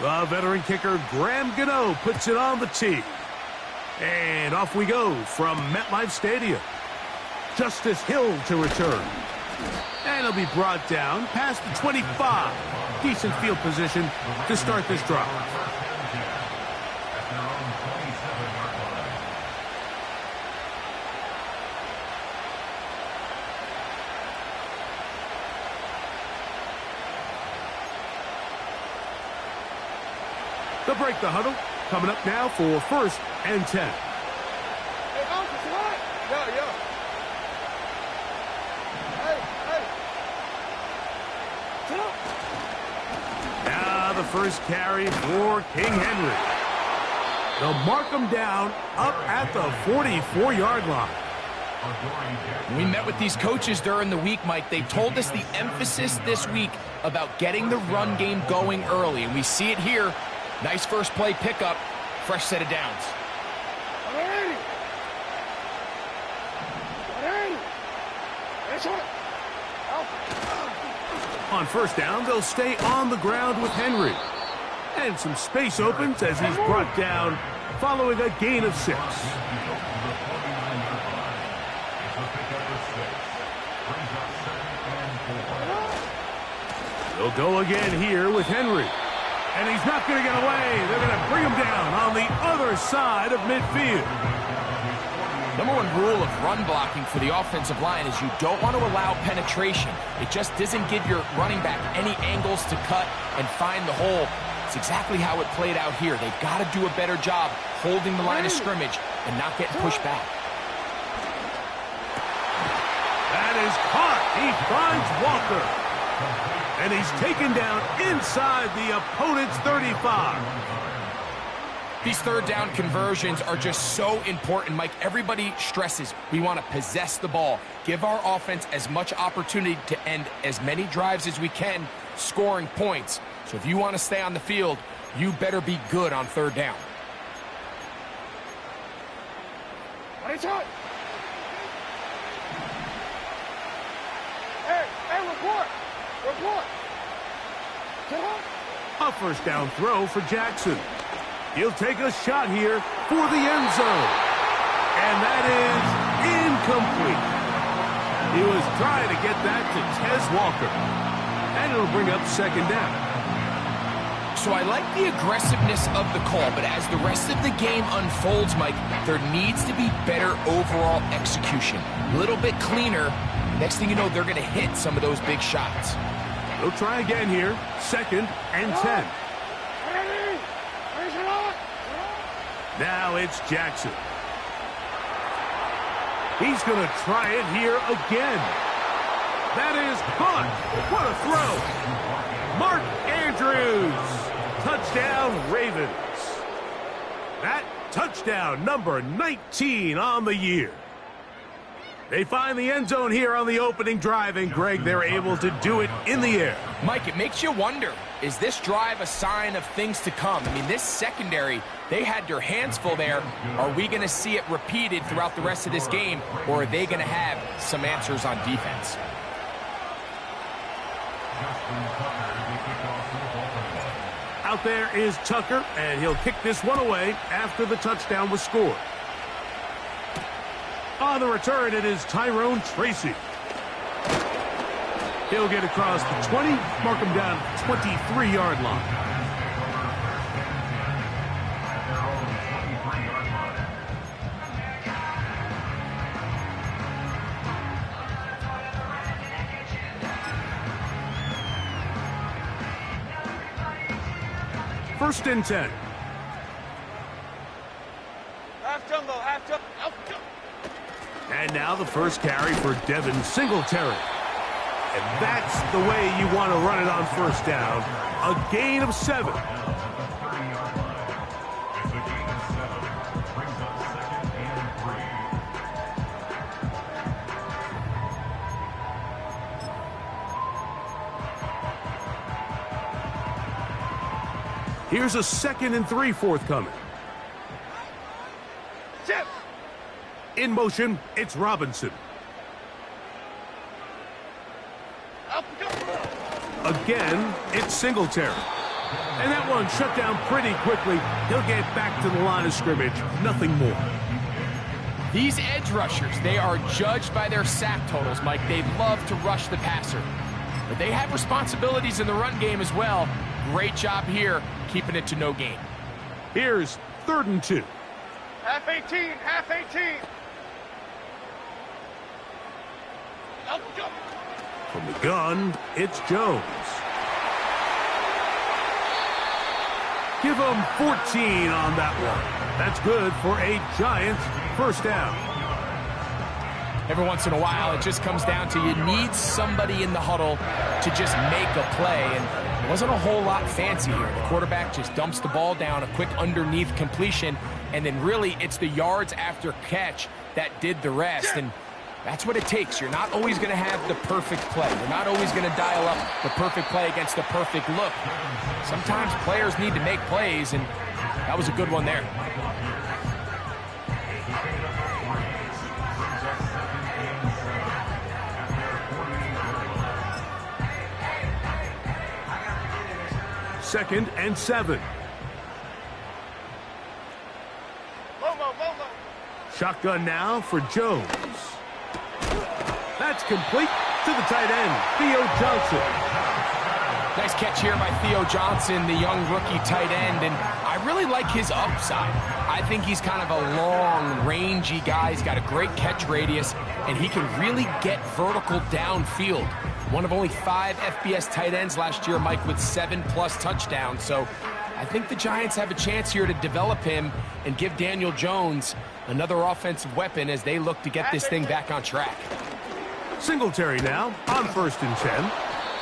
The veteran kicker, Graham Gano, puts it on the tee. And off we go from MetLife Stadium. Justice Hill to return. And he'll be brought down past the 25. Decent field position to start this drive. They'll break the huddle. Coming up now for 1st and 10. Hey, Uncle, what? Yeah. Hey. Now the first carry for King Henry. They'll mark him down up at the 44-yard line. We met with these coaches during the week, Mike. They told us the emphasis this week about getting the run game going early, and we see it here. Nice first play pickup, fresh set of downs. On first down, they'll stay on the ground with Henry. And some space opens as he's brought down following a gain of 6. They'll go again here with Henry. And he's not going to get away. They're going to bring him down on the other side of midfield. Number one rule of run blocking for the offensive line is you don't want to allow penetration. It just doesn't give your running back any angles to cut and find the hole. It's exactly how it played out here. They've got to do a better job holding the line of scrimmage and not getting pushed back. That is caught. He finds Walker. And he's taken down inside the opponent's 35. These third down conversions are just so important, Mike. Everybody stresses we want to possess the ball, give our offense as much opportunity to end as many drives as we can, scoring points. So if you want to stay on the field, you better be good on third down. Hey, report! A first down throw for Jackson. He'll take a shot here for the end zone. And that is incomplete. He was trying to get that to Tez Walker. And it'll bring up 2nd down. So I like the aggressiveness of the call, but as the rest of the game unfolds, Mike, there needs to be better overall execution. A little bit cleaner. Next thing you know, they're going to hit some of those big shots. They'll try again here. 2nd and 10. Now it's Jackson. He's going to try it here again. That is caught. What a throw. Mark Andrews. Touchdown, Ravens. That touchdown, number 19 on the year. They find the end zone here on the opening drive, and Greg, they're able to do it in the air. Mike, it makes you wonder, is this drive a sign of things to come? I mean, this secondary, they had their hands full there. Are we going to see it repeated throughout the rest of this game, or are they going to have some answers on defense? Out there is Tucker, and he'll kick this one away after the touchdown was scored. On the return, it is Tyrone Tracy. He'll get across the 20, mark him down at the 23-yard line. First and 10. Half jumbo, half jumbo. And now the first carry for Devin Singletary. And that's the way you want to run it on first down. A gain of 7. Here's a 2nd and 3 forthcoming. Chip. In motion, it's Robinson. Again, it's Singletary. And that one shut down pretty quickly. He'll get back to the line of scrimmage. Nothing more. These edge rushers, they are judged by their sack totals, Mike. They love to rush the passer. But they have responsibilities in the run game as well. Great job here, keeping it to no gain. Here's 3rd and 2. Half 18, half 18. Up, go. From the gun, it's Jones. Give him 14 on that one. That's good for a Giants first down. Every once in a while, it just comes down to you need somebody in the huddle to just make a play. And it wasn't a whole lot fancy here. The quarterback just dumps the ball down, a quick underneath completion, and then really it's the yards after catch that did the rest. And that's what it takes. You're not always going to have the perfect play. You're not always going to dial up the perfect play against the perfect look. Sometimes players need to make plays, and that was a good one there. Second and 7. Lomo. Shotgun now for Jones. That's complete to the tight end, Theo Johnson. Nice catch here by Theo Johnson, the young rookie tight end, and I really like his upside. I think he's kind of a long, rangy guy. He's got a great catch radius, and he can really get vertical downfield. One of only 5 FBS tight ends last year, Mike, with 7+ touchdowns. So I think the Giants have a chance here to develop him and give Daniel Jones another offensive weapon as they look to get this thing back on track. Singletary now on 1st and 10.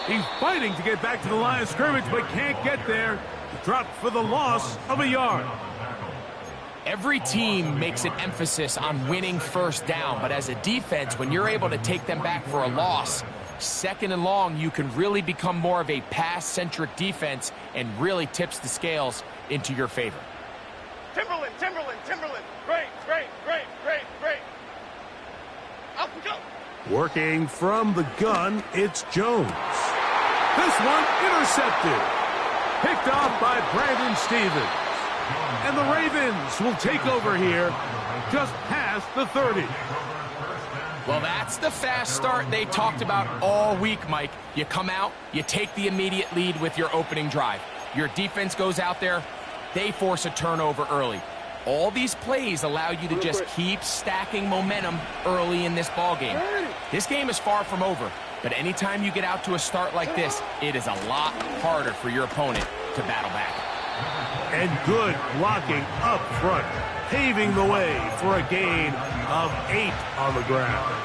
He's fighting to get back to the line of scrimmage, but can't get there. Dropped for the loss of a yard. Every team makes an emphasis on winning first down, but as a defense, when you're able to take them back for a loss, 2nd and long, you can really become more of a pass-centric defense and really tips the scales into your favor. Timberland. Great. Up, go. Working from the gun, it's Jones. This one intercepted. Picked off by Brandon Stephens. And the Ravens will take over here just past the 30. Well, that's the fast start they talked about all week, Mike. You come out, you take the immediate lead with your opening drive. Your defense goes out there, they force a turnover early. All these plays allow you to just keep stacking momentum early in this ballgame. This game is far from over, but anytime you get out to a start like this, it is a lot harder for your opponent to battle back. And good blocking up front, paving the way for a gain of 8 on the ground.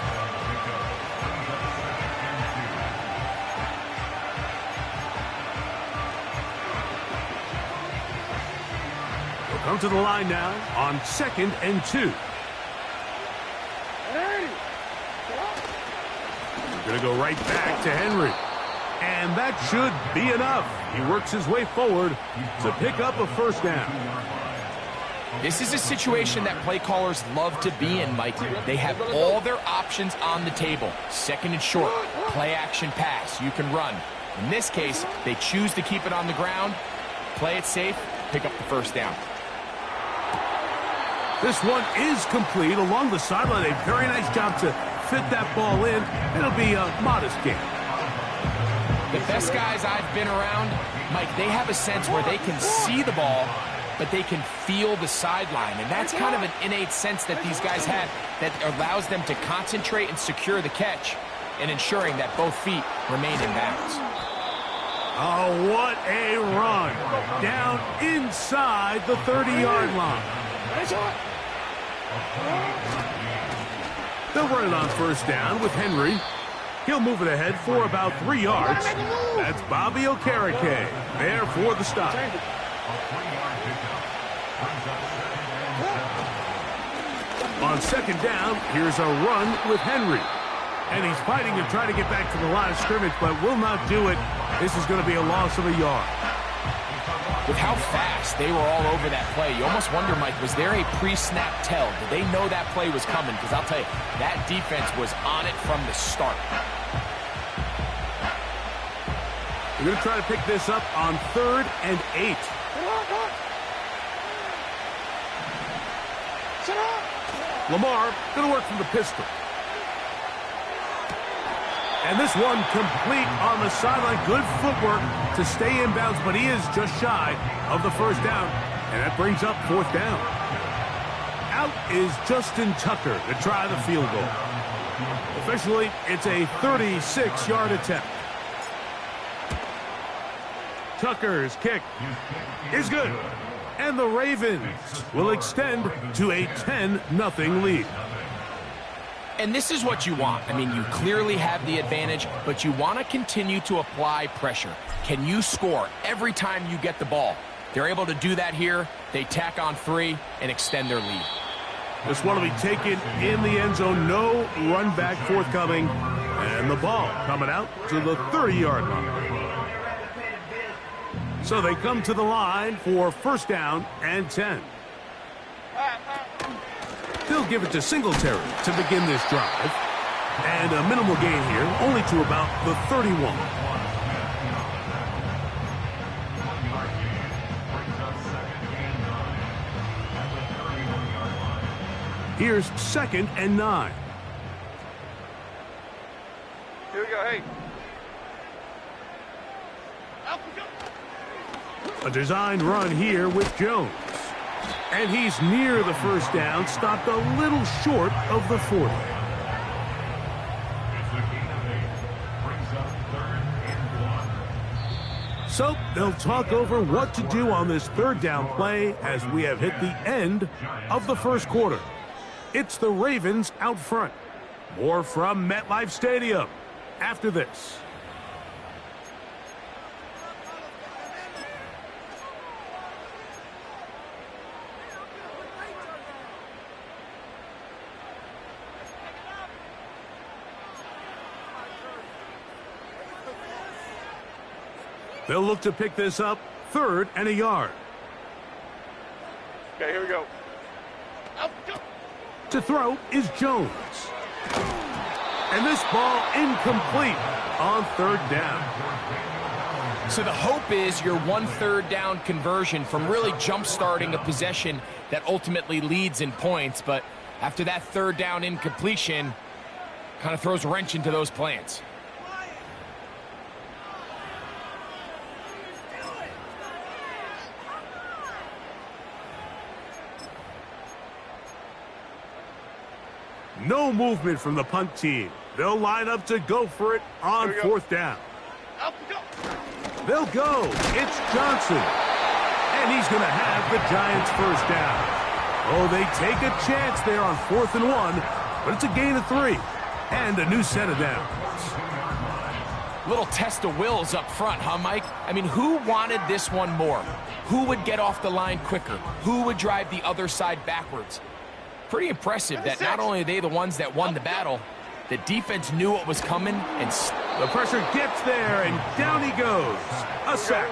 We'll come to the line now on 2nd and 2. We're going to go right back to Henry. And that should be enough. He works his way forward to pick up a first down. This is a situation that play callers love to be in, Mike. They have all their options on the table. 2nd and short, play action pass, you can run. In this case, they choose to keep it on the ground, play it safe, pick up the first down. This one is complete along the sideline. A very nice job to fit that ball in. It'll be a modest gain. The best guys I've been around, Mike, they have a sense where they can see the ball, but they can feel the sideline. And that's kind of an innate sense that these guys have that allows them to concentrate and secure the catch and ensuring that both feet remain in bounds. Oh, what a run. Down inside the 30-yard line. They'll run it on first down with Henry. He'll move it ahead for about 3 yards. That's Bobby Okereke there for the stop. On 2nd down, here's a run with Henry. And he's fighting to try to get back to the line of scrimmage, but will not do it. This is going to be a loss of a yard. With how fast they were all over that play, you almost wonder, Mike, was there a pre-snap tell? Did they know that play was coming? Because I'll tell you, that defense was on it from the start. They're going to try to pick this up on 3rd and 8. Lamar going to work from the pistol. And this one complete on the sideline. Good footwork to stay in bounds, but he is just shy of the first down. And that brings up 4th down. Out is Justin Tucker to try the field goal. Officially, it's a 36-yard attempt. Tucker's kick is good. And the Ravens will extend to a 10-0 lead. And this is what you want. I mean, you clearly have the advantage, but you want to continue to apply pressure. Can you score every time you get the ball? They're able to do that here. They tack on 3 and extend their lead. This one will be taken in the end zone. No run back forthcoming. And the ball coming out to the 30-yard line. So they come to the line for 1st down and 10. They'll give it to Singletary to begin this drive. And a minimal gain here, only to about the 31. Here's 2nd and 9. Here we go, hey. A designed run here with Jones. And he's near the 1st down, stopped a little short of the 40. So they'll talk over what to do on this 3rd down play as we have hit the end of the 1st quarter. It's the Ravens out front. More from MetLife Stadium after this. They'll look to pick this up 3rd and a yard. Okay, here we go. To throw is Jones. And this ball incomplete on 3rd down. So the hope is your 1/3 down conversion from really jump-starting a possession that ultimately leads in points. But after that 3rd down incompletion, kind of throws a wrench into those plans. No movement from the punt team. They'll line up to go for it on 4th down. They'll go. It's Johnson. And he's going to have the Giants' 1st down. Oh, they take a chance there on 4th and 1, but it's a gain of 3 and a new set of downs. Little test of wills up front, huh, Mike? I mean, who wanted this one more? Who would get off the line quicker? Who would drive the other side backwards? Pretty impressive that not only are they the ones that won the battle, the defense knew what was coming, and the pressure gets there, and down he goes. A sack.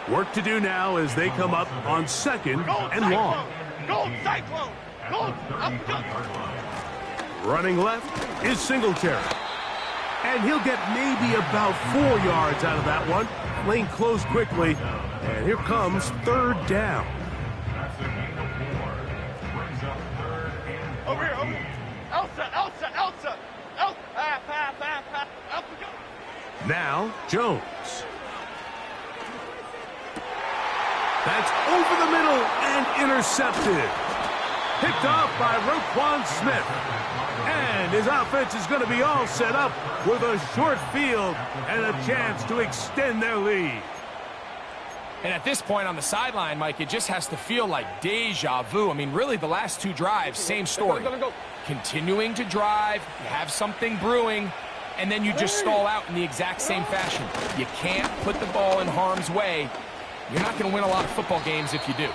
Work to do now as they come up on 2nd and long. Gold Cyclone! Gold! Running left is Singletary. And he'll get maybe about 4 yards out of that one. Lane closed quickly, and here comes 3rd down. Over here, over here. Elsa! Now, Jones. That's over the middle and intercepted. Picked off by Roquan Smith. And his offense is going to be all set up with a short field and a chance to extend their lead. And at this point on the sideline, Mike, it just has to feel like deja vu. I mean, really, the last 2 drives, same story. Continuing to drive, you have something brewing, and then you just stall out in the exact same fashion. You can't put the ball in harm's way. You're not going to win a lot of football games if you do.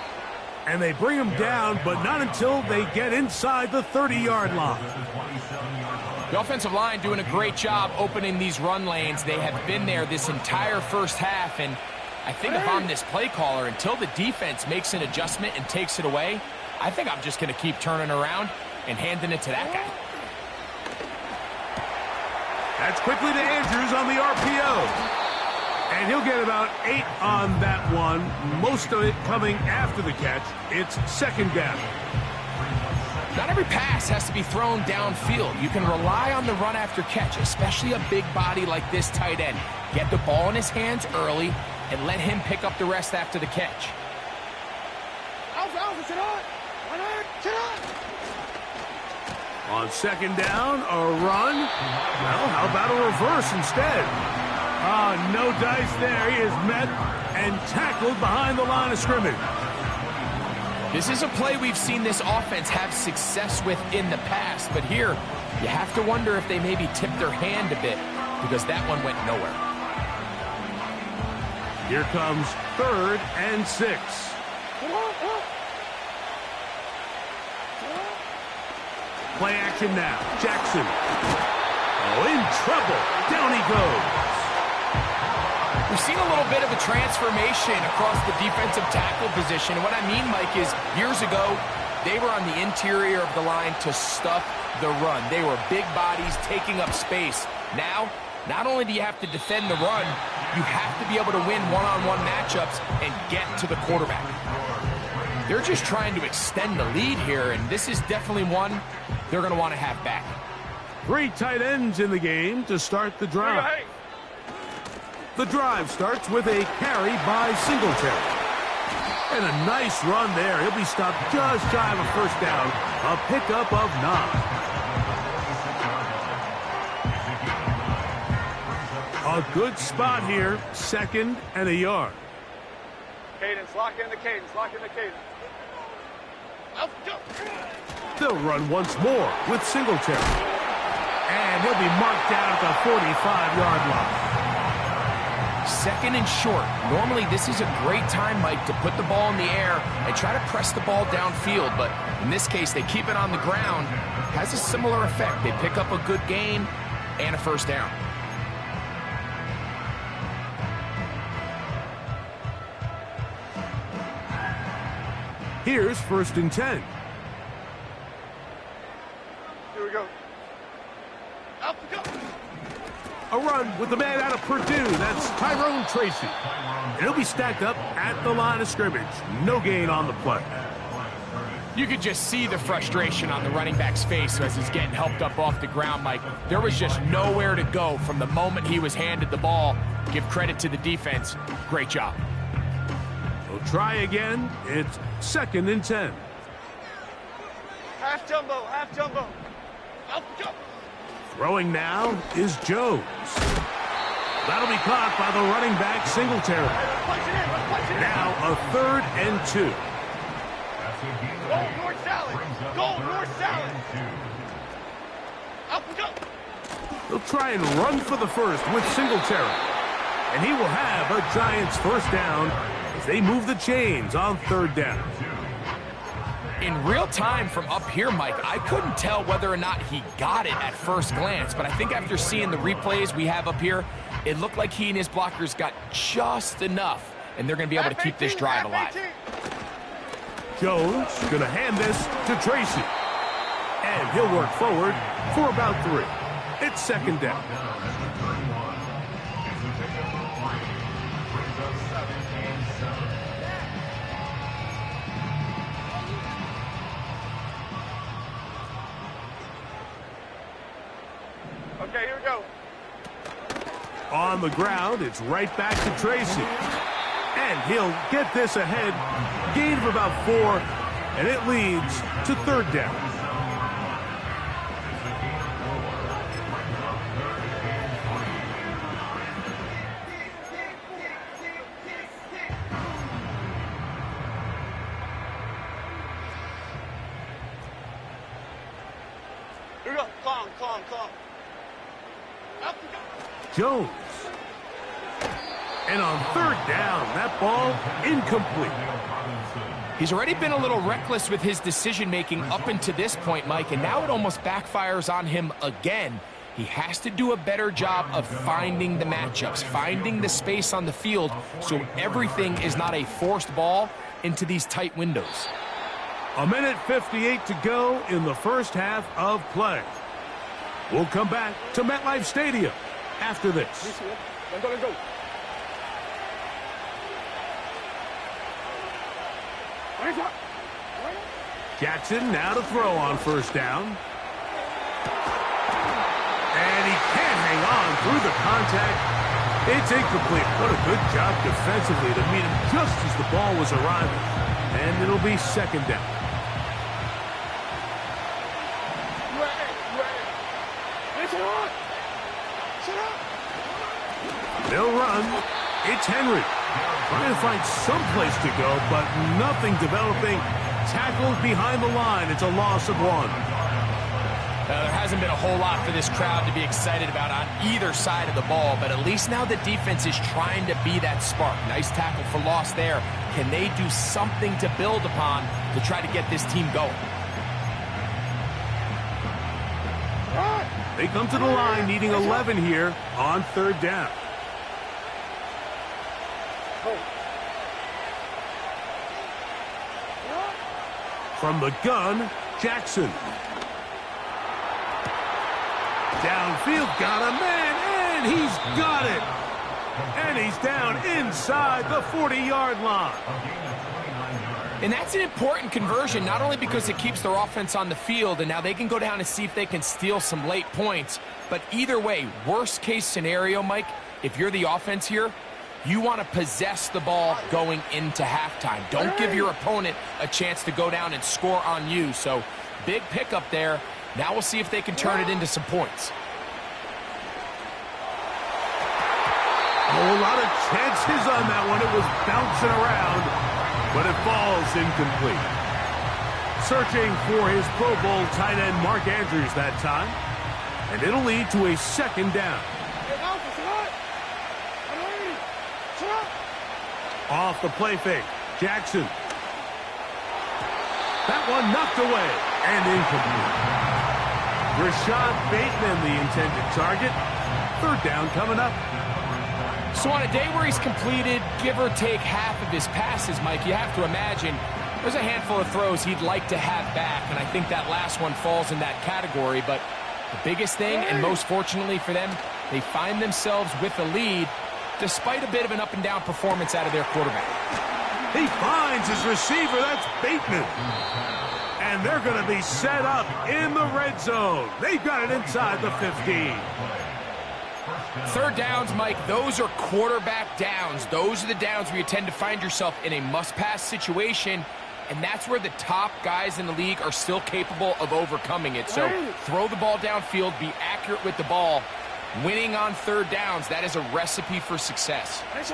And they bring him down, but not until they get inside the 30-yard line. The offensive line doing a great job opening these run lanes. They have been there this entire first half, and I think if I'm this play caller, until the defense makes an adjustment and takes it away, I think I'm just going to keep turning around and handing it to that guy. That's quickly to Andrews on the RPO. And he'll get about 8 on that one, most of it coming after the catch. It's second down. Not every pass has to be thrown downfield. You can rely on the run after catch, especially a big body like this tight end. Get the ball in his hands early and let him pick up the rest after the catch. On second down, a run. Well, how about a reverse instead? No dice there. He is met and tackled behind the line of scrimmage. This is a play we've seen this offense have success with in the past, but here you have to wonder if they maybe tipped their hand a bit because that one went nowhere. Here comes 3rd and 6. Play action now. Jackson. Oh, in trouble. Down he goes. We've seen a little bit of a transformation across the defensive tackle position. And what I mean, Mike, is years ago, they were on the interior of the line to stuff the run. They were big bodies taking up space. Now, not only do you have to defend the run, you have to be able to win one-on-one matchups and get to the quarterback. They're just trying to extend the lead here, and this is definitely one they're going to want to have back. 3 tight ends in the game to start the drive. The drive starts with a carry by Singletary. And a nice run there. He'll be stopped just shy of a first down. A pickup of 9. A good spot here. 2nd and a yard. Cadence, lock in the cadence, lock in the cadence. They'll run once more with Singletary. And he'll be marked down at the 45-yard line. 2nd and short. Normally, this is a great time, Mike, to put the ball in the air and try to press the ball downfield. But in this case, they keep it on the ground. Has a similar effect. They pick up a good gain and a first down. Here's 1st and 10. Here we go. Up we go. A run with the man out of Purdue. That's Tyrone Tracy. And he'll be stacked up at the line of scrimmage. No gain on the play. You could just see the frustration on the running back's face as he's getting helped up off the ground, Mike. There was just nowhere to go from the moment he was handed the ball. Give credit to the defense. Great job. We'll try again. It's 2nd and 10. Half jumbo, half jumbo. Up we go. Throwing now is Jones. That'll be caught by the running back, Singletary. Now a 3rd and 2. Goal north salad. Goal north salad. Up we go. They'll try and run for the first with Singletary. And he will have a Giants first down as they move the chains on 3rd down. In real time from up here, Mike, I couldn't tell whether or not he got it at first glance, but I think after seeing the replays we have up here, it looked like he and his blockers got just enough, and they're going to be able to keep this drive alive. Jones going to hand this to Tracy. And he'll work forward for about 3. It's 2nd down. Okay, here we go. On the ground, it's right back to Tracy. And he'll get this ahead. Gain of about 4, and it leads to 3rd down. Here we go. Clong. Up we go. Jones. And on 3rd down, that ball incomplete. He's already been a little reckless with his decision-making up until this point, Mike, and now it almost backfires on him again. He has to do a better job of finding the matchups, finding the space on the field so everything is not a forced ball into these tight windows. 1:58 to go in the first half of play. We'll come back to MetLife Stadium after this. Jackson now to throw on first down. And he can't hang on through the contact. It's incomplete. What a good job defensively to meet him just as the ball was arriving. And it'll be second down. They'll run. It's Henry. Trying to find some place to go, but nothing developing. Tackled behind the line. It's a loss of 1. There hasn't been a whole lot for this crowd to be excited about on either side of the ball, but at least now the defense is trying to be that spark. Nice tackle for loss there. Can they do something to build upon to try to get this team going? They come to the line needing 11 here on third down. From the gun, Jackson. Downfield, got a man, and he's got it. And he's down inside the 40-yard line. And that's an important conversion, not only because it keeps their offense on the field, and now they can go down and see if they can steal some late points. But either way, worst case scenario, Mike, if you're the offense here, you want to possess the ball going into halftime. Don't give your opponent a chance to go down and score on you. So big pickup there. Now we'll see if they can turn it into some points. Oh, a lot of chances on that one. It was bouncing around, but it falls incomplete. Searching for his Pro Bowl tight end Mark Andrews that time. And it'll lead to a second down. Off the play fake. Jackson. That one knocked away and incomplete. Rashad Bateman, the intended target. Third down coming up. So on a day where he's completed, give or take half of his passes, Mike, you have to imagine there's a handful of throws he'd like to have back, and I think that last one falls in that category. But the biggest thing, and most fortunately for them, they find themselves with a lead despite a bit of an up-and-down performance out of their quarterback. He finds his receiver. That's Bateman. And they're going to be set up in the red zone. They've got it inside the 15. Third downs, Mike, those are quarterback downs. Those are the downs where you tend to find yourself in a must-pass situation, and that's where the top guys in the league are still capable of overcoming it. So throw the ball downfield, be accurate with the ball. Winning on third downs, that is a recipe for success. That's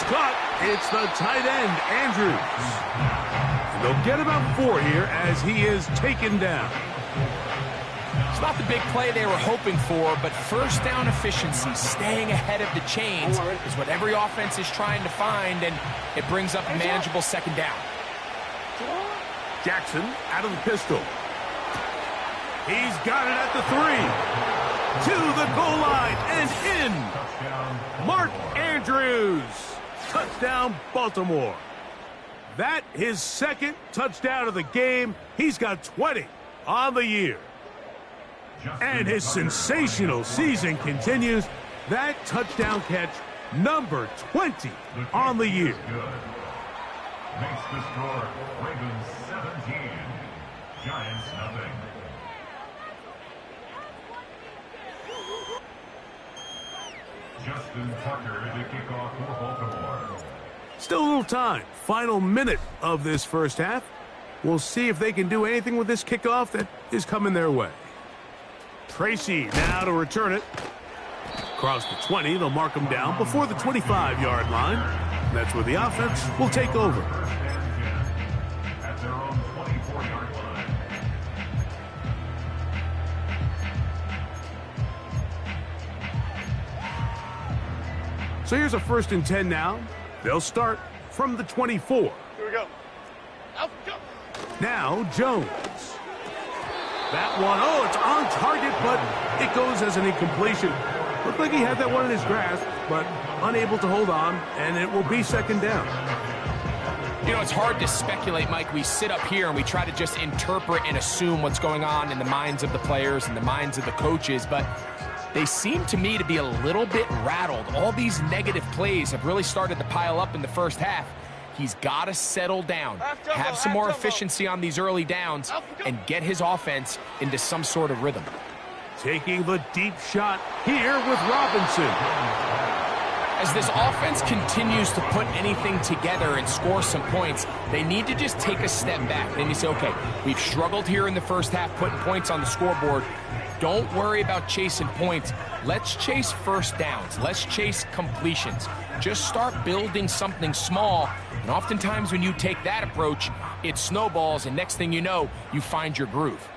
caught. It's the tight end, Andrews. And they'll get about 4 here as he is taken down. It's not the big play they were hoping for, but first down efficiency, staying ahead of the chains, is what every offense is trying to find, and it brings up a manageable second down. Jackson out of the pistol. He's got it at the 3. To the goal line and in. Mark Andrews. Touchdown, Baltimore. That his second touchdown of the game. He's got 20 on the year. And his sensational season continues. That touchdown catch, number 20 on the year. Makes the score Ravens 17, Giants nothing. Justin Tucker to kick off for Baltimore. Still a little time. Final minute of this first half. We'll see if they can do anything with this kickoff that is coming their way. Tracy now to return it. Across the 20, they'll mark him down before the 25-yard line. That's where the offense will take over. At their own 24-yard line. So here's a 1st and 10 now. They'll start from the 24. Here we go. Out, go. Now Jones. That one, oh, it's on target, but it goes as an incompletion. Looked like he had that one in his grasp, but unable to hold on, and it will be second down. You know, it's hard to speculate, Mike. We sit up here and we try to just interpret and assume what's going on in the minds of the players and the minds of the coaches, but they seem to me to be a little bit rattled. All these negative plays have really started to pile up in the first half. He's got to settle down, have some more efficiency on these early downs, and get his offense into some sort of rhythm. Taking the deep shot here with Robinson. As this offense continues to put anything together and score some points, they need to just take a step back. Then you say, okay, we've struggled here in the first half putting points on the scoreboard. Don't worry about chasing points. Let's chase first downs. Let's chase completions. Just start building something small. And oftentimes when you take that approach, it snowballs, and next thing you know, you find your groove.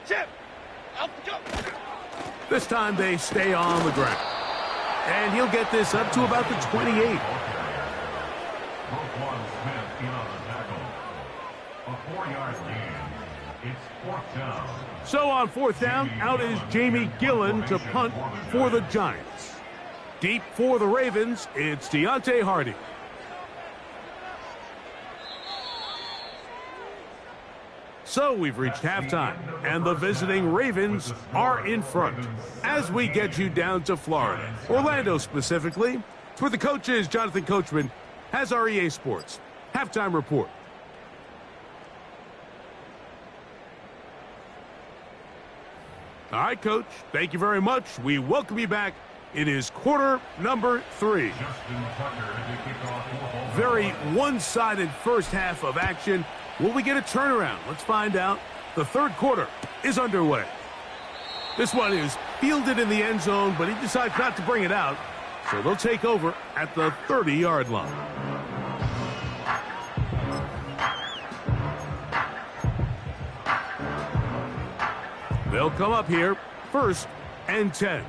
Chip, out the go. This time they stay on the ground. And he'll get this up to about the 28. Roquan Smith in on the tackle. A 4-yard gain. It's 4th down. So on 4th down, out is Jamie Gillen to punt for the Giants. Deep for the Ravens, it's Deontay Hardy. So we've reached halftime, and the visiting Ravens are in front. As we get you down to Florida, Orlando specifically, it's where the coach is, Jonathan Coachman, has our EA Sports halftime report. All right, Coach, thank you very much. We welcome you back. It is quarter number 3. Very one-sided first half of action. Will we get a turnaround? Let's find out. The third quarter is underway. This one is fielded in the end zone, but he decides not to bring it out. So they'll take over at the 30-yard line. They'll come up here, 1st and 10.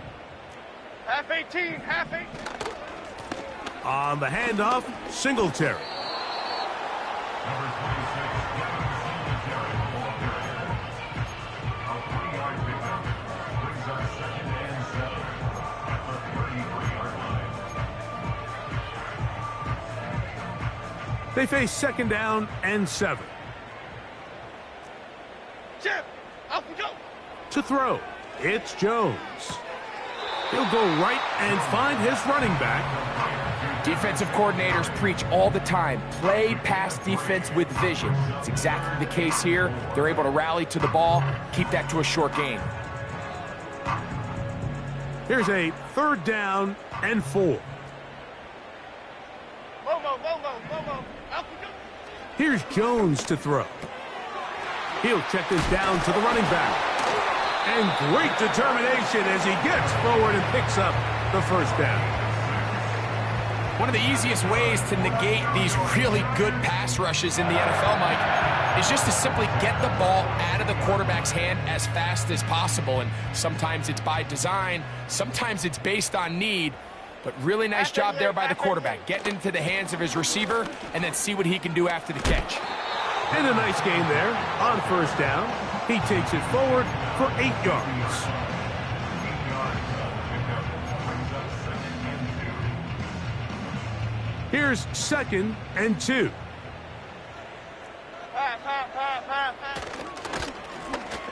Half 18, half 18. On the handoff, Singletary. Number 26, Singletary, the ball carrier. A 20-yard pickup brings us 2nd and 7 at the 33-yard line. They face 2nd down and 7. Chip, out we go. To throw, it's Jones. He'll go right and find his running back. Defensive coordinators preach all the time, play pass defense with vision. It's exactly the case here. They're able to rally to the ball, keep that to a short gain. Here's a 3rd down and 4. Momo, out we go. Here's Jones to throw. He'll check this down to the running back. And great determination as he gets forward and picks up the 1st down. One of the easiest ways to negate these really good pass rushes in the NFL, Mike, is just to simply get the ball out of the quarterback's hand as fast as possible. And sometimes it's by design, sometimes it's based on need. But really nice job there by the quarterback, getting into the hands of his receiver and then see what he can do after the catch. And a nice game there on 1st down. He takes it forward for 8 yards. Here's 2nd and 2.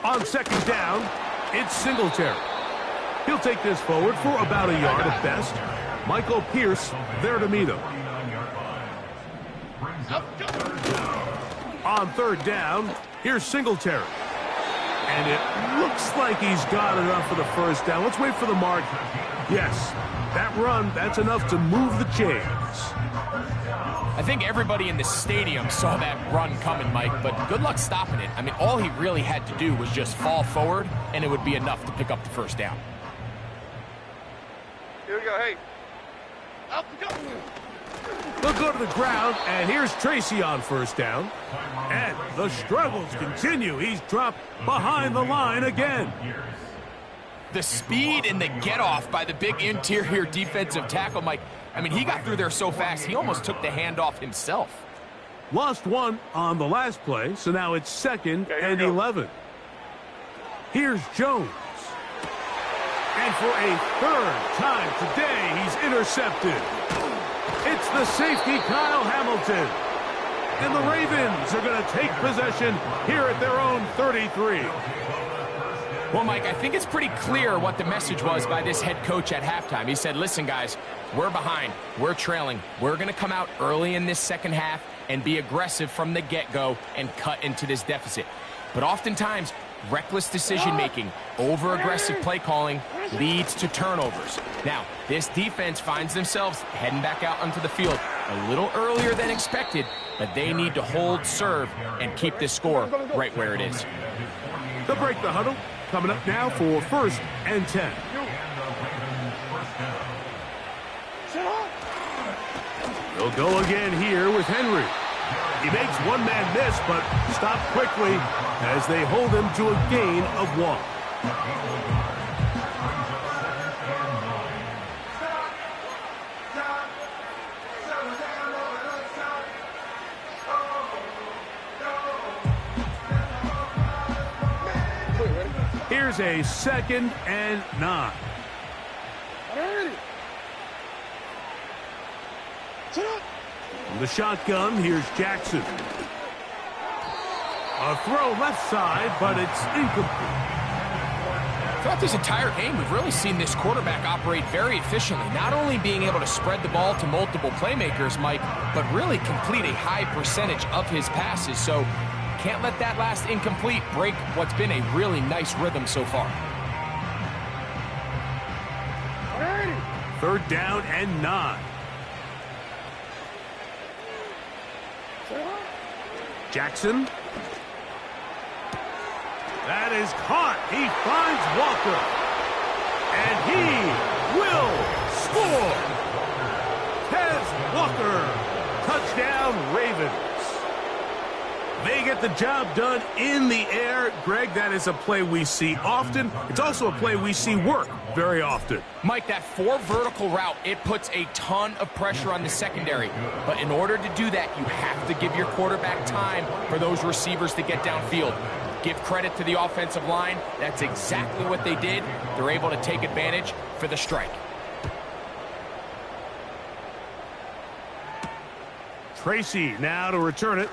On 2nd down, it's Singletary. He'll take this forward for about a yard at best. Michael Pierce there to meet him. On 3rd down, here's Singletary. And it looks like he's got enough for the 1st down. Let's wait for the mark. Yes, that run, that's enough to move the chains. I think everybody in the stadium saw that run coming, Mike, but good luck stopping it. I mean, all he really had to do was just fall forward, and it would be enough to pick up the 1st down. Here we go, hey. Out we go. They'll go to the ground, and here's Tracy on 1st down. And the struggles continue. He's dropped behind the line again. The speed and the get-off by the big interior defensive tackle, Mike, I mean, he got through there so fast, he almost took the handoff himself. Lost one on the last play, so now it's 2nd and 11. Here's Jones. And for a 3rd time today, he's intercepted. It's the safety, Kyle Hamilton. And the Ravens are going to take possession here at their own 33. Well, Mike, I think it's pretty clear what the message was by this head coach at halftime. He said, listen, guys, we're behind, we're trailing. We're going to come out early in this second half and be aggressive from the get-go and cut into this deficit. But oftentimes, reckless decision-making, over-aggressive play calling leads to turnovers. Now, this defense finds themselves heading back out onto the field a little earlier than expected, but they need to hold serve and keep this score right where it is. They'll break the huddle. Coming up now for 1st and 10. They'll go again here with Henry. He makes one man miss, but stopped quickly as they hold him to a gain of 1. Here's a 2nd and 9. From the shotgun, here's Jackson. A throw left side, but it's incomplete. Throughout this entire game, we've really seen this quarterback operate very efficiently, not only being able to spread the ball to multiple playmakers, Mike, but really complete a high percentage of his passes. So can't let that last incomplete break what's been a really nice rhythm so far. 3rd down and 9. Jackson. That is caught. He finds Walker. And he will score. Tez Walker. Touchdown, Ravens. They get the job done in the air. Greg, that is a play we see often. It's also a play we see work very often. Mike, that 4 vertical route, it puts a ton of pressure on the secondary. But in order to do that, you have to give your quarterback time for those receivers to get downfield. Give credit to the offensive line. That's exactly what they did. They're able to take advantage for the strike. Tracy now to return it.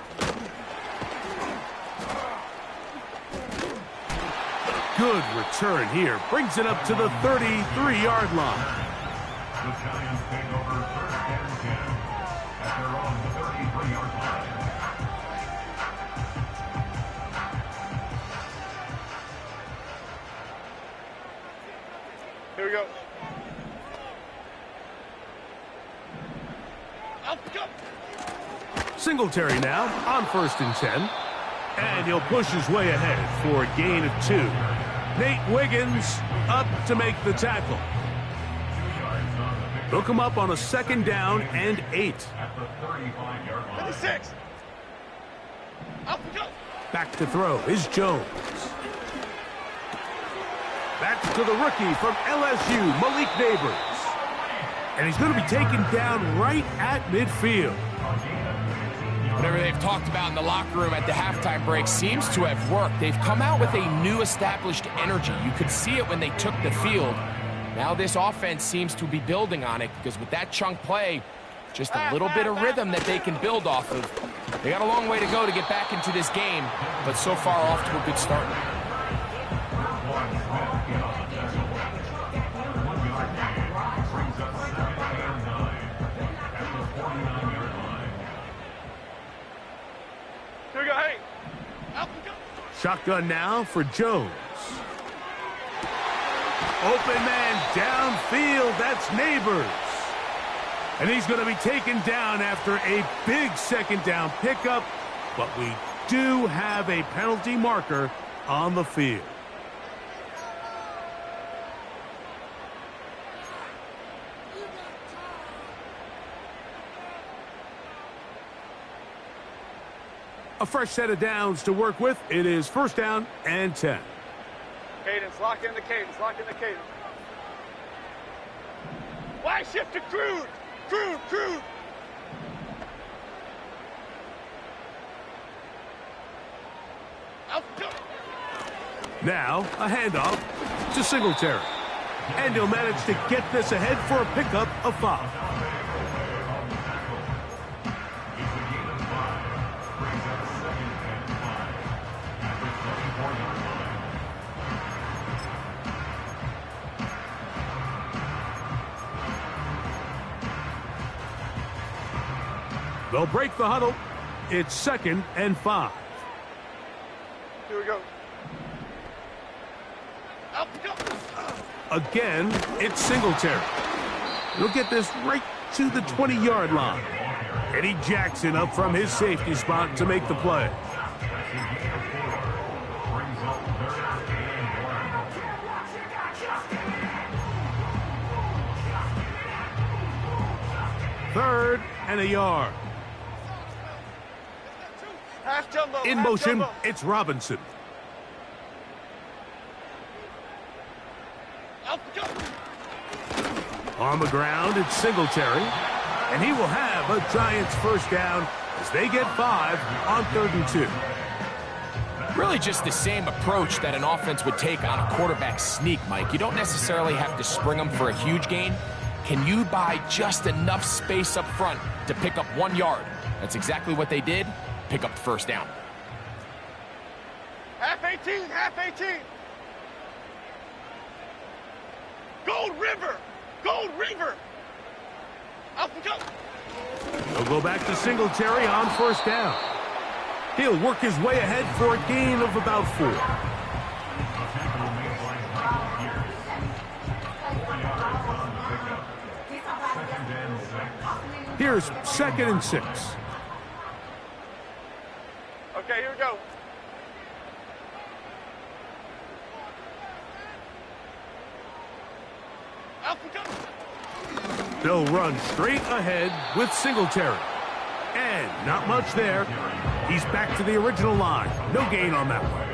Good return here. Brings it up to the 33-yard line. The Giants take over 3rd and 10 at their own 33-yard line. Here we go. Out, go. Singletary now on 1st and 10. And he'll push his way ahead for a gain of 2. Nate Wiggins up to make the tackle. He'll come up on a 2nd down and 8. At the 35-yard line. 56. Out, go. Back to throw is Jones. That's to the rookie from LSU, Malik Neighbors. And he's going to be taken down right at midfield. Whatever they've talked about in the locker room at the halftime break seems to have worked. They've come out with a new established energy. You could see it when they took the field. Now this offense seems to be building on it because with that chunk play, just a little bit of rhythm that they can build off of. They got a long way to go to get back into this game, but so far off to a good start. Here we go. Hey. Out, go. Shotgun now for Jones. Open man downfield. That's Neighbors. And he's going to be taken down after a big 2nd down pickup. But we do have a penalty marker on the field. A fresh set of downs to work with. It is 1st down and 10. Cadence, lock in the cadence, lock in the cadence. Wide shift to Crude. Crude. Out, go. Now, a handoff to Singletary. And he'll manage to get this ahead for a pickup of 5. They'll break the huddle. It's 2nd and 5. Here we go. Out we go. Again, it's Singletary. He'll get this right to the 20-yard line. Eddie Jackson up from his safety spot to make the play. Brings up 3rd and 1. 3rd and a yard. Half jumbo. In half motion, jumbo. it's Robinson. Out we go. On the ground, it's Singletary. And he will have a Giants first down as they get 5 on 3rd and 2. Really just the same approach that an offense would take on a quarterback sneak, Mike. You don't necessarily have to spring them for a huge gain. Can you buy just enough space up front to pick up 1 yard? That's exactly what they did. Pick up the first down. Half 18. Half 18. Gold River. Gold River. Out we go. They'll go back to Singletary on first down. He'll work his way ahead for a gain of about 4. Here's 2nd and 6. Okay, here we go. Out we go. They'll run straight ahead with Singletary. And not much there. He's back to the original line. No gain on that one.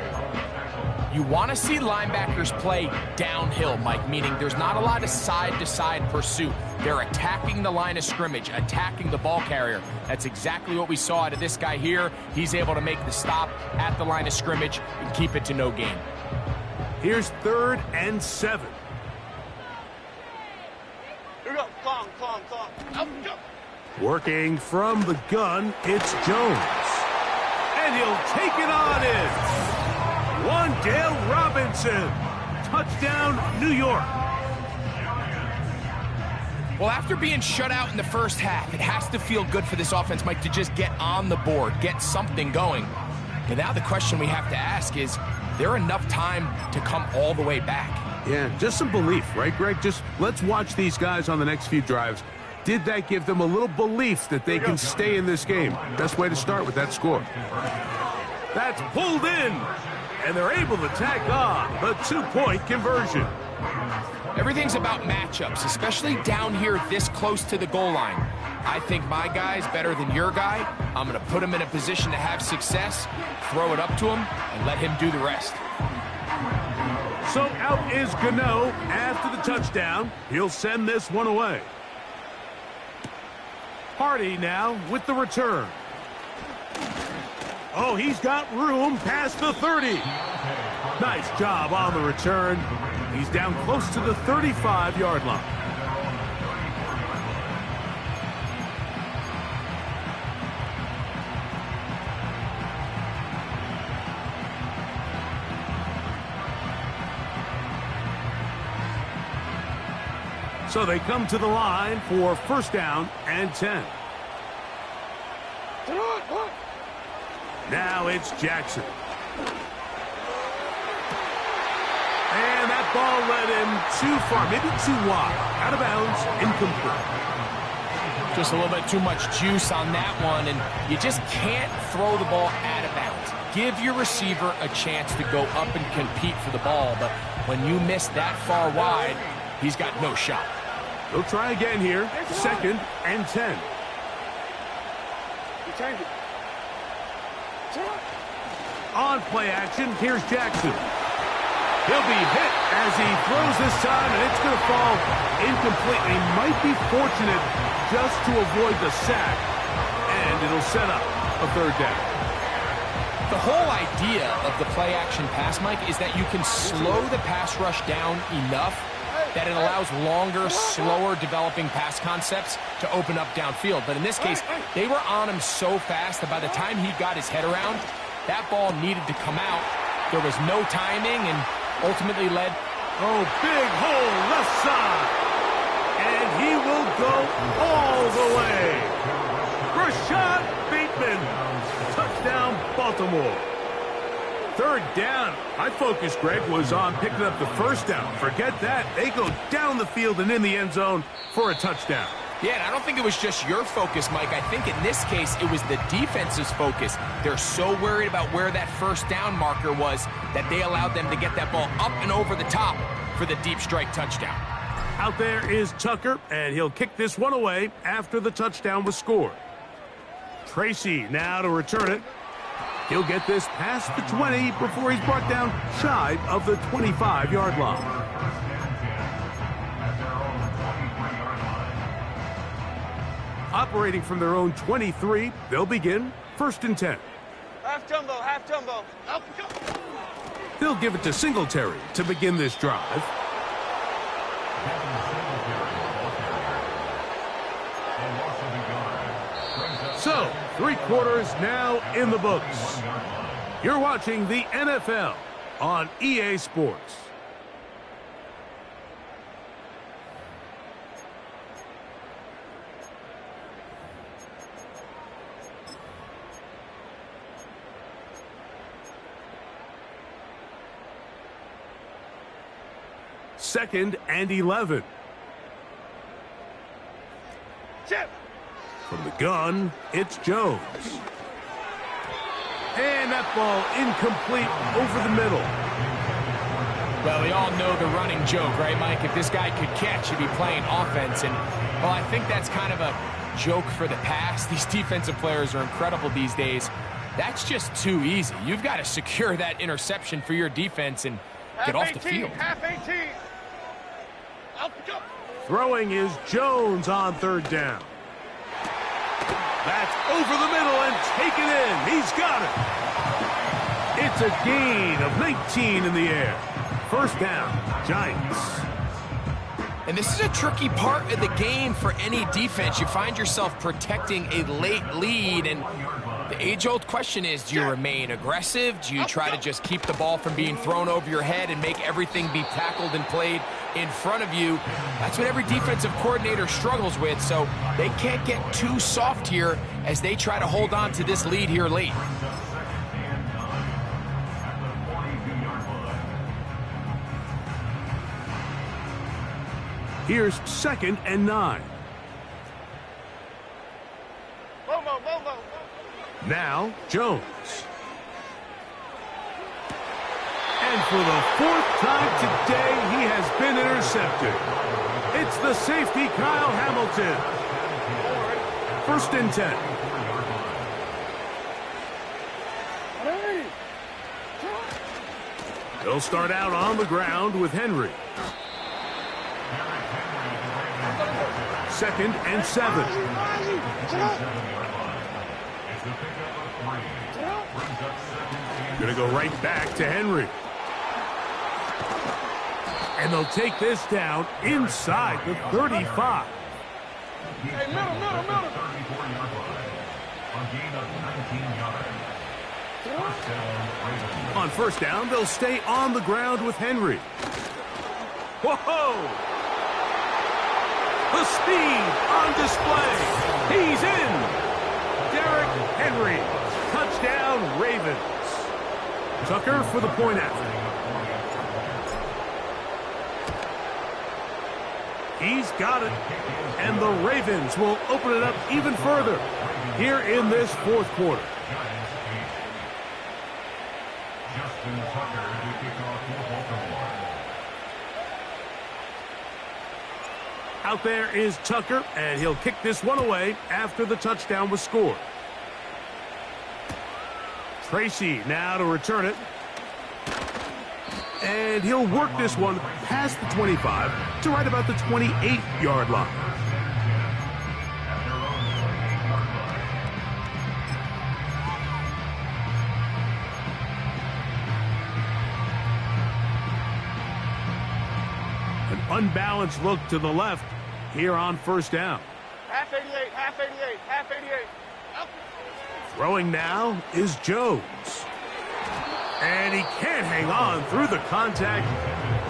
You want to see linebackers play downhill, Mike, meaning there's not a lot of side-to-side pursuit. They're attacking the line of scrimmage, attacking the ball carrier. That's exactly what we saw out of this guy here. He's able to make the stop at the line of scrimmage and keep it to no gain. Here's 3rd and 7. Here we go. Clong, clong, clong. Out we go. Working from the gun, it's Jones. And he'll take it on in. Wan'Dale Robinson. Touchdown, New York. Well, after being shut out in the first half, it has to feel good for this offense, Mike, to just get on the board, get something going. But now the question we have to ask is there enough time to come all the way back? Yeah, just some belief, right, Greg? Just let's watch these guys on the next few drives. Did that give them a little belief that they can stay in this game? Best way to start with that score. That's pulled in, and they're able to tack on the 2-point conversion. Everything's about matchups, especially down here this close to the goal line. I think my guy's better than your guy. I'm going to put him in a position to have success, throw it up to him, and let him do the rest. So out is Gano after the touchdown. He'll send this one away. Hardy now with the return. Oh, he's got room past the 30. Nice job on the return. He's down close to the 35-yard line. So they come to the line for first down and 10. Now it's Jackson. And that ball led him too far, maybe too wide. Out of bounds, incomplete. Just a little bit too much juice on that one, and you just can't throw the ball out of bounds. Give your receiver a chance to go up and compete for the ball, but when you miss that far wide, he's got no shot. They'll try again here, second and 10. On play action, here's Jackson. He'll be hit as he throws this time, and it's going to fall incomplete. He might be fortunate just to avoid the sack, and it'll set up a third down. The whole idea of the play action pass, Mike, is that you can slow the pass rush down enough that it allows longer, slower developing pass concepts to open up downfield. But in this case, they were on him so fast that by the time he got his head around, that ball needed to come out. There was no timing and ultimately led. Oh, big hole left side. And he will go all the way. Rashad Baltimore. Third down. My focus, Greg, was on picking up the first down. Forget that. They go down the field and in the end zone for a touchdown. Yeah, and I don't think it was just your focus, Mike. I think in this case, it was the defense's focus. They're so worried about where that first down marker was that they allowed them to get that ball up and over the top for the deep strike touchdown. Out there is Tucker, and he'll kick this one away after the touchdown was scored. Tracy now to return it. He'll get this past the 20 before he's brought down shy of the 25-yard line. Operating from their own 23, they'll begin 1st and 10. Half jumbo, half jumbo. Up, go. They'll give it to Singletary to begin this drive. So, 3 quarters now in the books. You're watching the NFL on EA Sports. Second and 11. Chip. From the gun, it's Jones. And that ball incomplete over the middle. Well, we all know the running joke, right, Mike? If this guy could catch, he'd be playing offense. And, well, I think that's kind of a joke for the past. These defensive players are incredible these days. That's just too easy. You've got to secure that interception for your defense and get off the field. Half 18. Up, go. Throwing is Jones on 3rd down. That's over the middle and taken in. He's got it. It's a gain of 19 in the air. 1st down, Giants. And this is a tricky part of the game for any defense. You find yourself protecting a late lead, and the age-old question is, do you remain aggressive? Do you try to just keep the ball from being thrown over your head and make everything be tackled and played in front of you? That's what every defensive coordinator struggles with, so they can't get too soft here as they try to hold on to this lead here late. Here's 2nd and 9. Momo. Now, Jones. And for the 4th time today, he has been intercepted. It's the safety, Kyle Hamilton. 1st and 10. They'll start out on the ground with Henry. 2nd and 7. Gonna go right back to Henry. And they'll take this down inside the 35. Hey, middle. On 1st down, they'll stay on the ground with Henry. Whoa! The speed on display. He's in. Derrick Henry. Touchdown, Ravens. Tucker for the point after. He's got it. And the Ravens will open it up even further here in this 4th quarter. Justin Tucker to kick off for Baltimore. Out there is Tucker, and he'll kick this one away after the touchdown was scored. Tracy now to return it. And he'll work this one past the 25 to right about the 28-yard line. An unbalanced look to the left here on 1st down. Half 88, half 88, half 88. Up. Throwing now is Jones. And he can't hang on through the contact.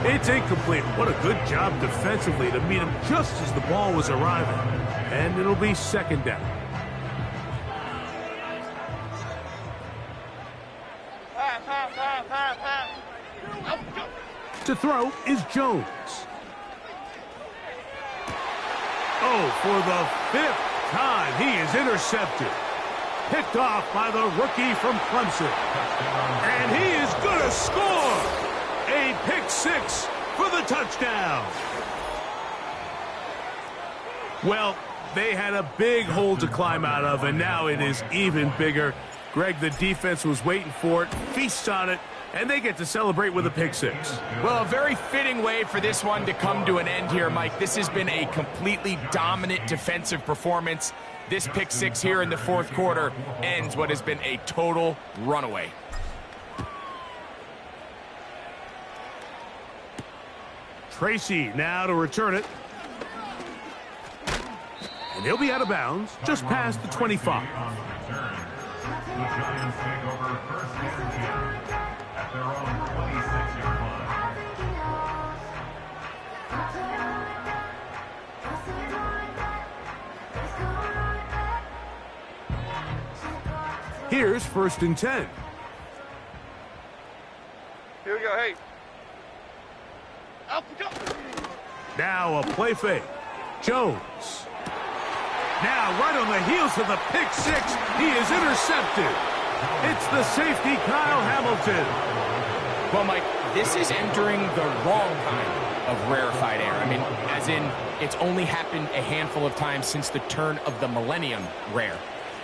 It's incomplete. What a good job defensively to meet him just as the ball was arriving. And it'll be 2nd down. To throw is Jones. Oh, for the 5th time, he is intercepted. Picked off by the rookie from Clemson. And he is going to score. A pick 6 for the touchdown. Well, they had a big hole to climb out of, and now it is even bigger. Greg, the defense was waiting for it, feasts on it, and they get to celebrate with a pick 6. Well, a very fitting way for this one to come to an end here, Mike. This has been a completely dominant defensive performance. This pick 6 here in the 4th quarter ends what has been a total runaway. Tracy now to return it. And he'll be out of bounds just past the 25. The Giants take over 1st and 10 at their own 26-yard line. Here's 1st and 10. Here we go, hey. Out we go. Now a play fake. Jones. Now right on the heels of the pick 6, he is intercepted. It's the safety, Kyle Hamilton. Well, Mike, this is entering the wrong kind of rarefied air. I mean, as in, it's only happened a handful of times since the turn of the millennium rare.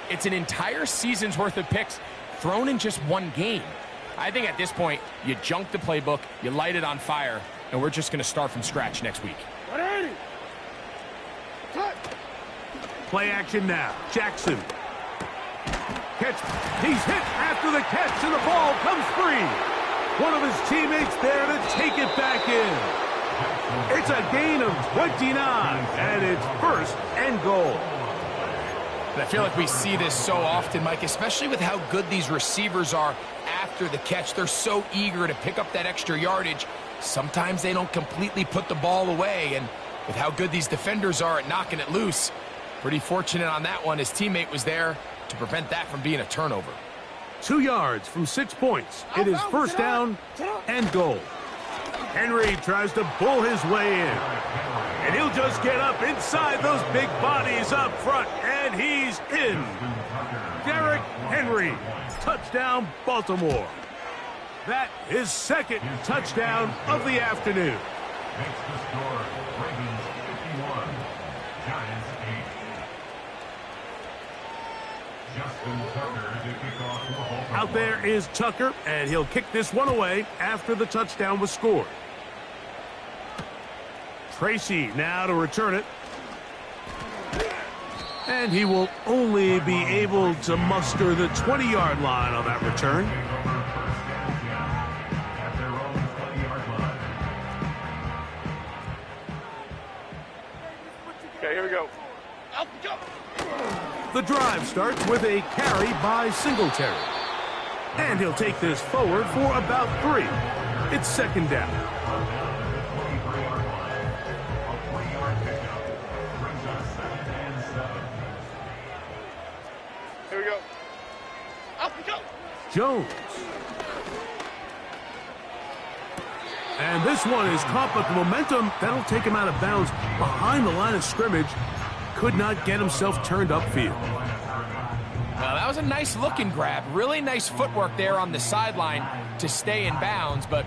It's an entire season's worth of picks thrown in just one game. I think at this point, you junk the playbook, you light it on fire, and we're just going to start from scratch next week. Play action now. Jackson. Catch. He's hit after the catch, and the ball comes free. One of his teammates there to take it back in. It's a gain of 29, and it's 1st and goal. And I feel like we see this so often, Mike, especially with how good these receivers are after the catch. They're so eager to pick up that extra yardage. Sometimes they don't completely put the ball away, and with how good these defenders are at knocking it loose, pretty fortunate on that one. His teammate was there to prevent that from being a turnover. 2 yards from 6 points. It is 1st down and goal. Henry tries to bull his way in. And he'll just get up inside those big bodies up front. And he's in. Derrick Henry. Touchdown, Baltimore. That is 2nd touchdown of the afternoon. Makes the score Ravens 51, Giants 8. Justin Tucker to kick off for Baltimore. Out there is Tucker, and he'll kick this one away after the touchdown was scored. Tracy now to return it. And he will only be able to muster the 20-yard line on that return. At their own 20-yard line. Okay, here we go. Out we go. The drive starts with a carry by Singletary. And he'll take this forward for about 3. It's 2nd down. Here we go. Out we go. Jones. And this one is caught, but the momentum, that'll take him out of bounds behind the line of scrimmage. Could not get himself turned upfield. Well, that was a nice looking grab. Really nice footwork there on the sideline to stay in bounds, but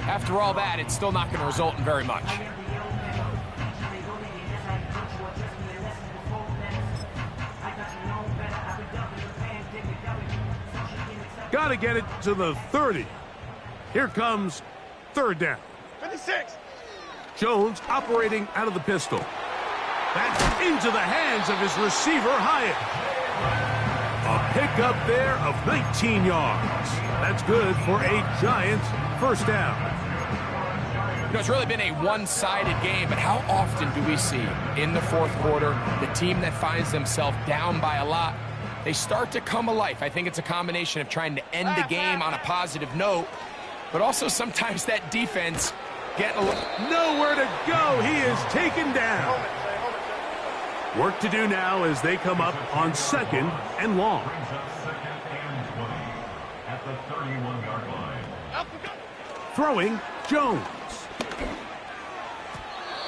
after all that, it's still not going to result in very much. Got to get it to the 30. Here comes 3rd down. 56. Jones operating out of the pistol. That's into the hands of his receiver, Hyatt. A pickup there of 19 yards. That's good for a Giants 1st down. You know, it's really been a one-sided game, but how often do we see in the 4th quarter the team that finds themselves down by a lot, they start to come alive? I think it's a combination of trying to end the game on a positive note, but also sometimes that defense getting a little... Nowhere to go. He is taken down. Work to do now as they come up on 2nd and long. Brings up 2nd and 20 at at the 31-yard line. Out we go. Throwing, Jones.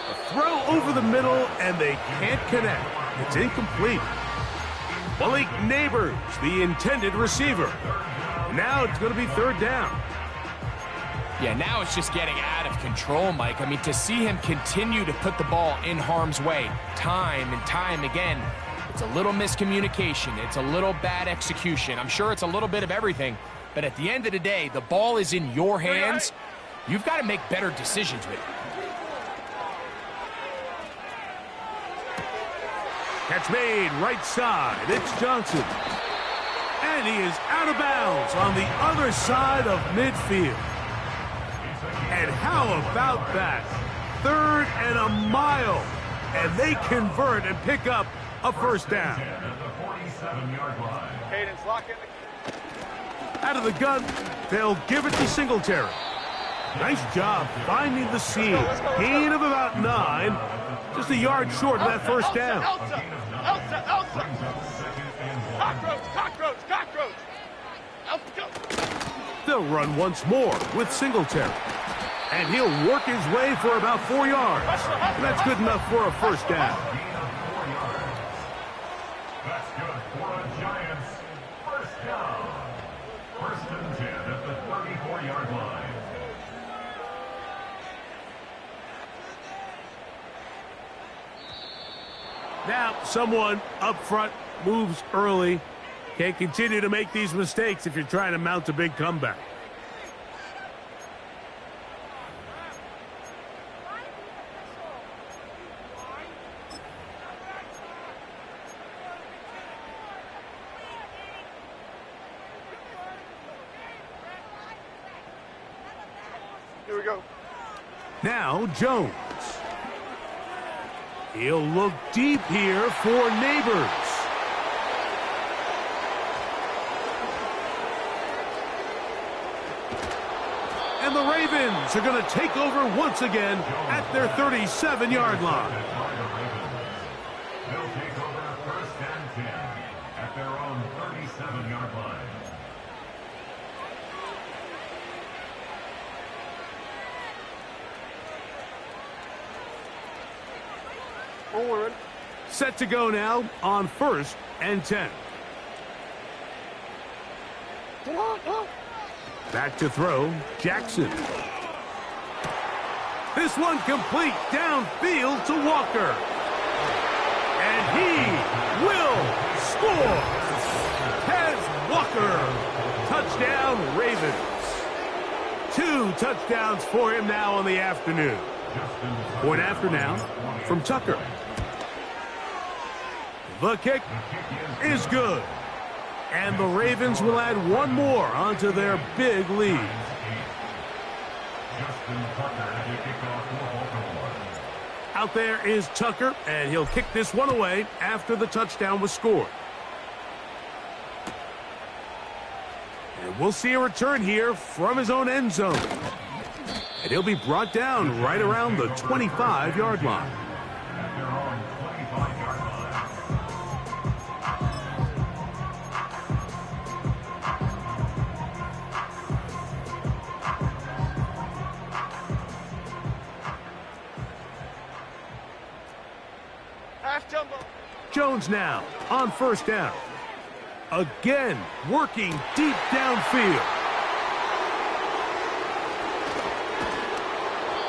A throw over the middle, and they can't connect. It's incomplete. Malik Neighbors, the intended receiver. Now it's going to be third down. Yeah, now it's just getting out of control, Mike. I mean, to see him continue to put the ball in harm's way time and time again, it's a little miscommunication. It's a little bad execution. I'm sure it's a little bit of everything, but at the end of the day, the ball is in your hands. You've got to make better decisions with it. Catch made right side. It's Johnson. And he is out of bounds on the other side of midfield. And how about that? 3rd and a mile. And they convert and pick up a first down. At the 47-yard line. Cadence, lock in. Out of the gun, they'll give it to Singletary. Nice job finding the seam. Gain of about 9. Just a yard short of that first down. Elsa. Cockroach. Out we go. They'll run once more with Singletary. And he'll work his way for about 4 yards. And that's good enough for a first down. That's good for a Giants first down. 1st and 10 at the 34-yard line. Now, someone up front moves early. Can't continue to make these mistakes if you're trying to mount a big comeback. Here we go. Now, Jones. He'll look deep here for Neighbors. And the Ravens are going to take over once again at their 37-yard line. They'll take over 1st and 10 at their own 37-yard line. Forward. Set to go now on 1st and 10. Back to throw, Jackson. This one complete downfield to Walker. And he will score. Tez Walker. Touchdown, Ravens. 2 touchdowns for him now on the afternoon. Point after now from Tucker. The kick is good. And the Ravens will add one more onto their big lead. Out there is Tucker, and he'll kick this one away after the touchdown was scored. And we'll see a return here from his own end zone. And he'll be brought down right around the 25-yard line. Half jumbo. Jones now on 1st down. Again, working deep downfield.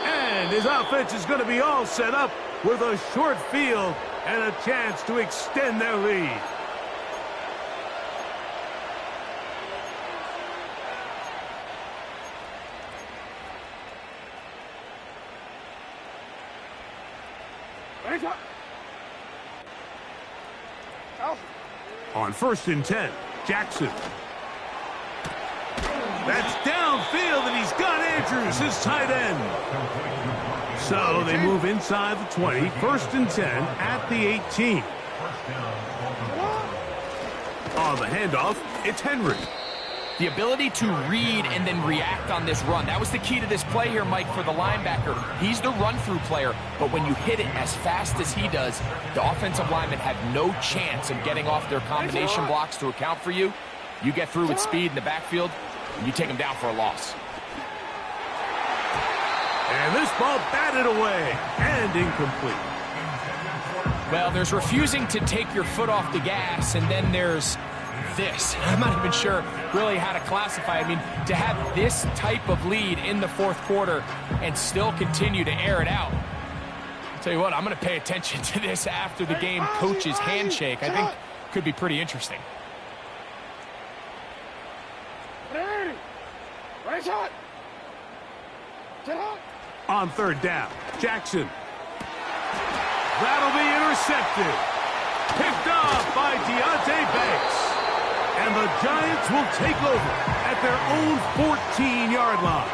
And his offense is going to be all set up with a short field and a chance to extend their lead. On 1st and 10, Jackson. That's downfield, and he's got Andrews, his tight end. So they move inside the 20, 1st and 10 at the 18. On the handoff, it's Henry. The ability to read and then react on this run. That was the key to this play here, Mike, for the linebacker. He's the run-through player, but when you hit it as fast as he does, the offensive linemen have no chance of getting off their combination blocks to account for you. You get through with speed in the backfield, and you take them down for a loss. And this ball batted away and incomplete. Well, there's refusing to take your foot off the gas, and then there's this. I'm not even sure really how to classify. I mean, to have this type of lead in the fourth quarter and still continue to air it out. I'll tell you what, I'm going to pay attention to this after the game coach's handshake. I think could be pretty interesting. On third down, Jackson. That'll be intercepted. Picked off by Deonte Banks. And the Giants will take over at their own 14-yard line.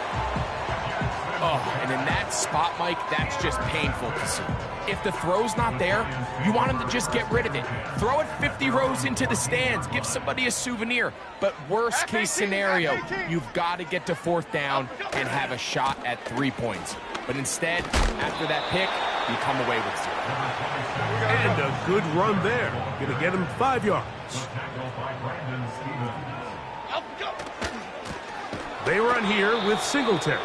Oh, and in that spot, Mike, that's just painful to see. If the throw's not there, you want him to just get rid of it. Throw it 50 rows into the stands. Give somebody a souvenir. But worst case scenario, you've got to get to fourth down and have a shot at 3 points. But instead, after that pick, you come away with 0. And a good run there. Going to get him 5 yards. They run here with Singletary.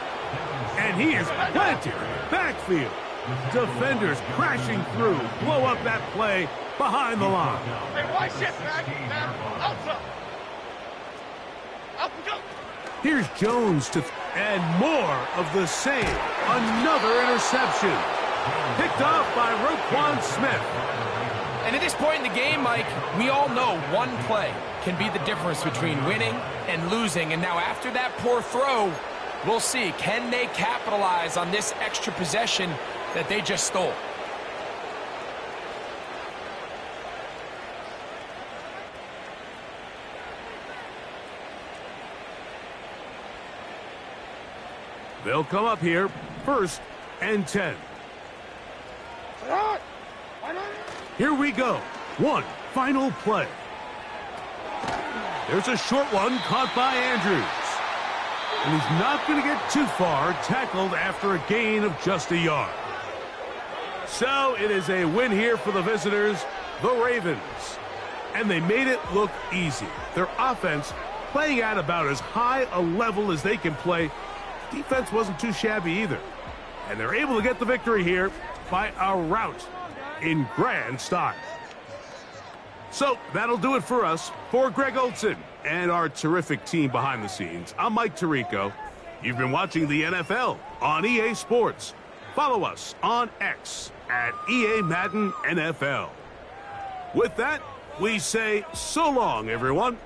And he is planted backfield. Defenders crashing through. Blow up that play behind the line. Here's Jones and more of the same. Another interception. Picked off by Roquan Smith. And at this point in the game, Mike, we all know one play can be the difference between winning and losing. And now after that poor throw, we'll see. Can they capitalize on this extra possession that they just stole? They'll come up here, 1st and 10. Here we go. One final play. There's a short one caught by Andrews. And he's not going to get too far, tackled after a gain of just a yard. So it is a win here for the visitors, the Ravens. And they made it look easy. Their offense playing at about as high a level as they can play. Defense wasn't too shabby either. And they're able to get the victory here by a rout in grand style. So that'll do it for us. For Greg Olson and our terrific team behind the scenes, I'm Mike Tirico. You've been watching the NFL on EA Sports. Follow us on X at EA Madden NFL. With that, we say so long, everyone.